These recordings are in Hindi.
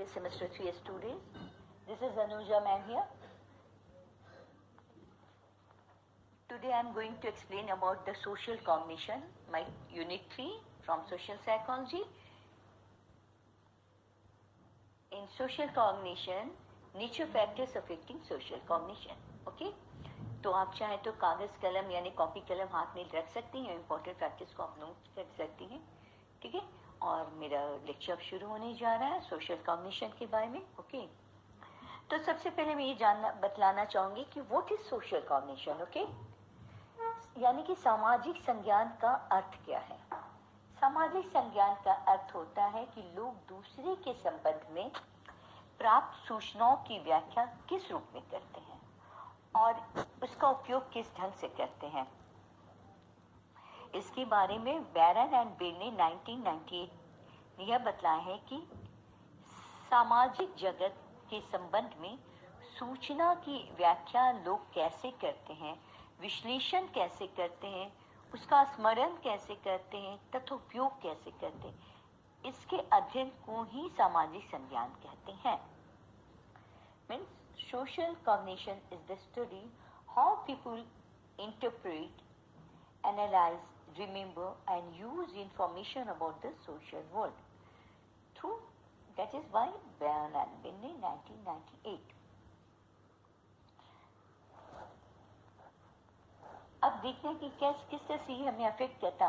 BA Semester 3 students. This is Anuja ma'am here. Today I am going to explain about the social cognition, my unit 3 from social psychology. In social cognition, nature factors affecting social cognition. Okay? तो आप चाहे तो कागज कलम यानी कॉपी कलम हाथ में रख सकती हैं, इम्पोर्टेंट फैक्टर्स को आप नोट कर सकती हैं. ठीक है? और मेरा लेक्चर शुरू होने जा रहा है सोशल कॉग्निशन के बारे में. ओके, तो सबसे पहले मैं ये बतलाना चाहूंगी कि what is social cognition. Okay, यानी कि सामाजिक संज्ञान का अर्थ क्या है. सामाजिक संज्ञान का अर्थ होता है कि लोग दूसरे के संबंध में प्राप्त सूचनाओं की व्याख्या किस रूप में करते हैं और उसका उपयोग किस ढंग से करते हैं. इसके बारे में बैरन एंड बेल ने 1998 यह बतलाया है कि सामाजिक जगत के संबंध में सूचना की व्याख्या लोग कैसे करते हैं, विश्लेषण कैसे करते हैं, उसका स्मरण कैसे करते हैं तथा उपयोग कैसे करते हैं, इसके अध्ययन को ही सामाजिक संज्ञान कहते हैं. Means social cognition is the study how people interpret, analyze, remember and use information about the social world. Through that is why Baron and Bean in 1998. अब देखते हैं कि किस तरह से हमें अफेक्ट करता.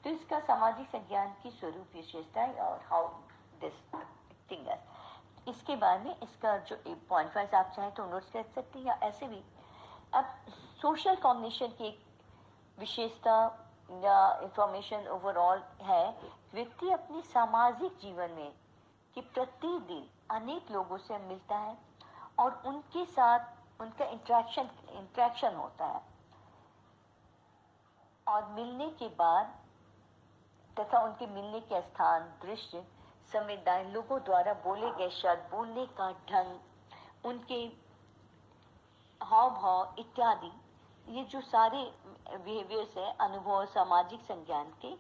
तो इसका सामाजिक संज्ञान की स्वरूप विशेषता और हाउ दिस थिंग. इसके बाद में इसका जो पॉइंट वाइज आप चाहें तो नोट्स कर सकते हैं या ऐसे भी. अब सोशल कॉग्निशन की एक विशेषता या इंफॉर्मेशन ओवरऑल है, व्यक्ति अपने सामाजिक जीवन में कि प्रतिदिन अनेक लोगों से मिलता है और उनके साथ उनका इंटरेक्शन होता है और मिलने के बाद तथा उनके मिलने के स्थान, दृश्य, संवेदनाएं, लोगों द्वारा बोले गए शब्द, बोलने का ढंग, उनके हाव भाव इत्यादि, ये जो सारे बिहेवियर्स है अनुभव सामाजिक संज्ञान के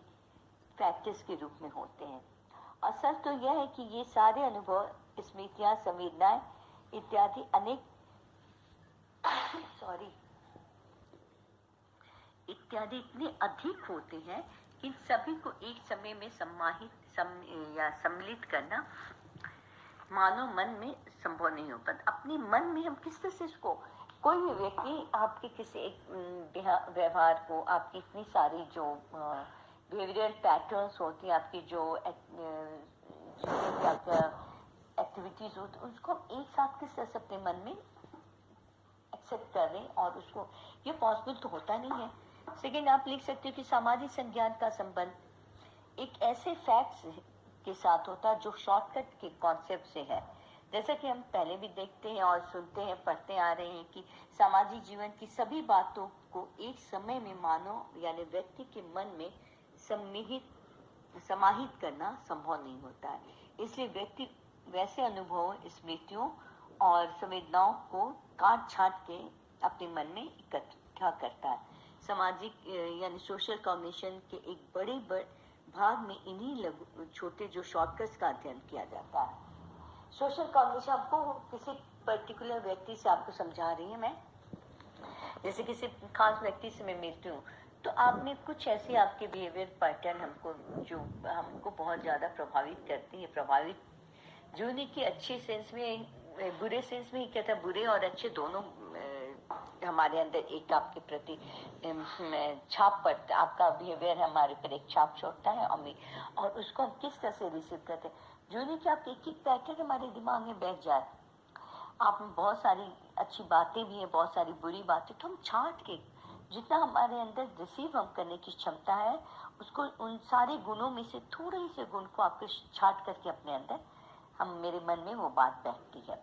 फैक्टर्स के रूप में होते हैं. असल तो यह है कि ये सारे अनुभव, स्मृतियां, संवेदनाएं इत्यादि अनेक इत्यादि इतने अधिक होते हैं कि सभी को एक समय में सम्मिलित करना मानव मन में संभव नहीं हो पाता. अपने मन में हम किस तरह से इसको, कोई भी व्यक्ति आपके किसी एक व्यवहार को, आपकी इतनी सारी जो बिहेवियरल पैटर्न्स होती हैं, आपकी जो एक्टिविटीज होती हैं, उसको एक साथ किस तरह से अपने मन में एक्सेप्ट कर रहे हैं और उसको, ये पॉसिबल तो होता नहीं है. सेकेंड, आप लिख सकते हो कि सामाजिक संज्ञान का संबंध एक ऐसे फैक्ट्स के साथ होता है जो शॉर्टकट के कॉन्सेप्ट से है. जैसा कि हम पहले भी देखते हैं और सुनते हैं, पढ़ते आ रहे हैं कि सामाजिक जीवन की सभी बातों को एक समय में मानव यानी व्यक्ति के मन में समाहित करना संभव नहीं होता है. इसलिए व्यक्ति वैसे अनुभवों, स्मृतियों और संवेदनाओं को काट छांट के अपने मन में इकट्ठा करता है. सामाजिक यानी सोशल कॉग्निशन के एक बड़े भाग में इन्हीं छोटे जो शॉर्टकट्स का अध्ययन किया जाता है. सोशल कॉग्निशन आपको किसी पर्टिकुलर व्यक्ति से आपको समझा रही है मैं, जैसे किसी खास व्यक्ति से मैं मिलती हूँ तो आप में कुछ ऐसी आपके बिहेवियर पैटर्न हमको बहुत ज़्यादा प्रभावित करती है. जो नहीं कि अच्छे सेंस में, बुरे सेंस में ही कहता है, बुरे और अच्छे दोनों हमारे अंदर एक आपके प्रति छाप पड़ता है. आपका बिहेवियर हमारे पर एक छाप छोड़ता है और उसको हम किस तरह से रिसीव करते हैं. जो नहीं कि आप एक पैटर्न हमारे दिमाग में बैठ जाए. आप में बहुत सारी अच्छी बातें भी हैं, बहुत सारी बुरी बातें, तो हम छांट के जितना हमारे अंदर रिसीव हम करने की क्षमता है उसको, उन सारे गुणों में से थोड़े से गुण को आपको छांट करके अपने अंदर मेरे मन में वो बात बैठती है.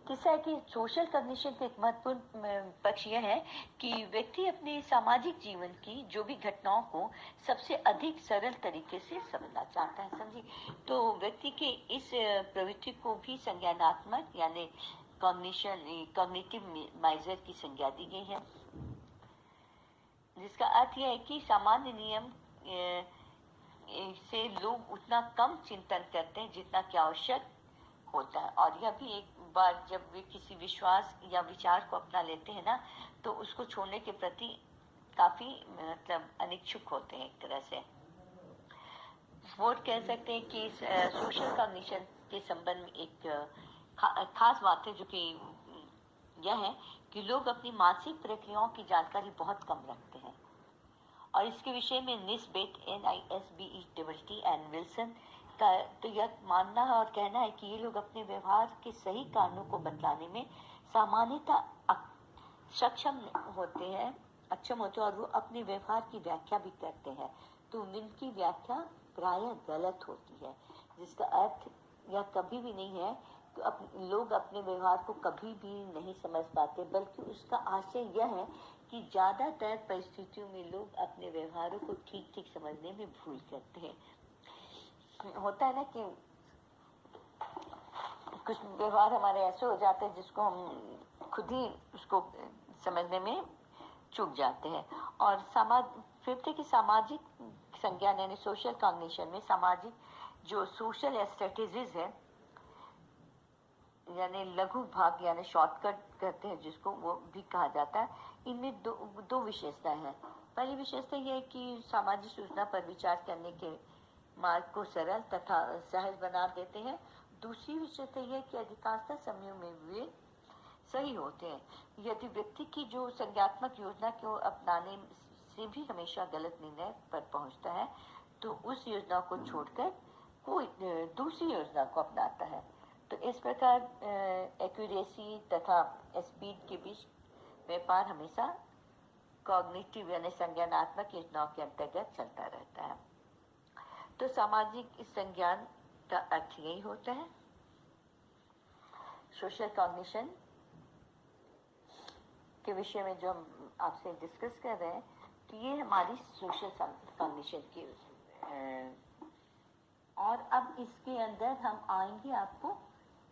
तीसरा है कि सोशल कॉग्निशन का एक महत्वपूर्ण पक्ष यह है कि व्यक्ति अपने सामाजिक जीवन की जो भी घटनाओं को सबसे अधिक सरल तरीके से समझना चाहता है. समझिए, तो व्यक्ति के इस प्रवृत्ति को भी संज्ञानात्मक यानी कॉग्निटिव मेजर की संज्ञा दी गई है, जिसका अर्थ यह है कि सामान्य नियम से लोग उतना कम चिंतन करते हैं जितना कि आवश्यक होता है। और यह भी एक बार जब वे किसी विश्वास या विचार को अपना लेते हैं ना, तो उसको छोड़ने के प्रति काफी मतलब अनिच्छुक होते हैं एक तरह से। वोट कह सकते हैं कि सोशल कॉग्निशन के संबंध में एक खास बात है, जो कि यह है कि लोग अपनी मानसिक प्रक्रियाओं की जानकारी बहुत कम रखते हैं। और इसके विषय में निस्बेट NISBETT एंड विल्सन का तो यह मानना है और कहना है कि ये लोग अपने व्यवहार के सही कारणों को बतलाने में सामान्यतः सक्षम होते हैं, अक्षम होते हैं, और वो अपने व्यवहार की व्याख्या भी करते हैं। तो उनकी व्याख्या प्रायः गलत होती है, जिसका अर्थ यह कभी भी नहीं है कि लोग अपने व्यवहार को कभी भी नहीं समझ पाते, बल्कि उसका आशय यह है कि ज्यादातर परिस्थितियों में लोग अपने व्यवहारों को ठीक ठीक समझने में भूल करते हैं। होता है ना कि कुछ व्यवहार हमारे ऐसे हो जाते हैं जिसको हम खुद ही उसको समझने में चूक जाते हैं। और फिफ्थ की सामाजिक संज्ञान यानी सोशल कॉग्निशन में सामाजिक जो सोशल स्ट्रेटेजीज है, यानी लघु भाग यानी शॉर्टकट कहते हैं जिसको, वो भी कहा जाता है। इनमें दो विशेषताएं हैं। पहली विशेषता यह है कि सामाजिक सूचना पर विचार करने के मार्ग को सरल तथा सहज बना देते हैं। दूसरी विशेषता यह है कि अधिकांशतः समयों में वे सही होते हैं। यदि व्यक्ति की जो संज्ञात्मक योजना को अपनाने से भी हमेशा गलत निर्णय पर पहुंचता है, तो उस योजना को छोड़कर कोई दूसरी योजना को अपनाता है। तो इस प्रकार एक्यूरेसी तथा स्पीड के बीच व्यापार हमेशा कॉग्निटिव यानी संज्ञानात्मक योजनाओं के अंतर्गत चलता रहता है। तो सामाजिक संज्ञान का अर्थ यही होता है। सोशल कॉग्निशन के विषय में जो हम आपसे डिस्कस कर रहे हैं, तो ये हमारी सोशल कॉग्निशन की और अब इसके अंदर हम आएंगे आपको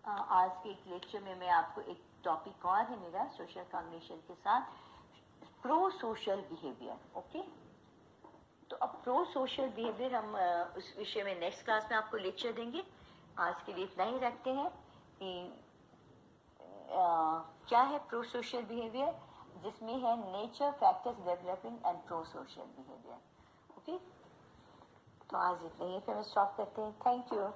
आज के एक लेक्चर में मैं आपको एक टॉपिक और है मेरा सोशल कॉग्निशन के साथ, प्रो सोशल बिहेवियर। ओके, तो अब प्रो सोशल बिहेवियर हम उस विषय में नेक्स्ट क्लास में आपको लेक्चर देंगे। आज के लिए इतना ही रखते हैं कि क्या है प्रो सोशल बिहेवियर, जिसमें है nature, factors developing and pro social behaviour. Okay, तो आज इतना ही, फिर स्टॉप करते हैं। Thank you.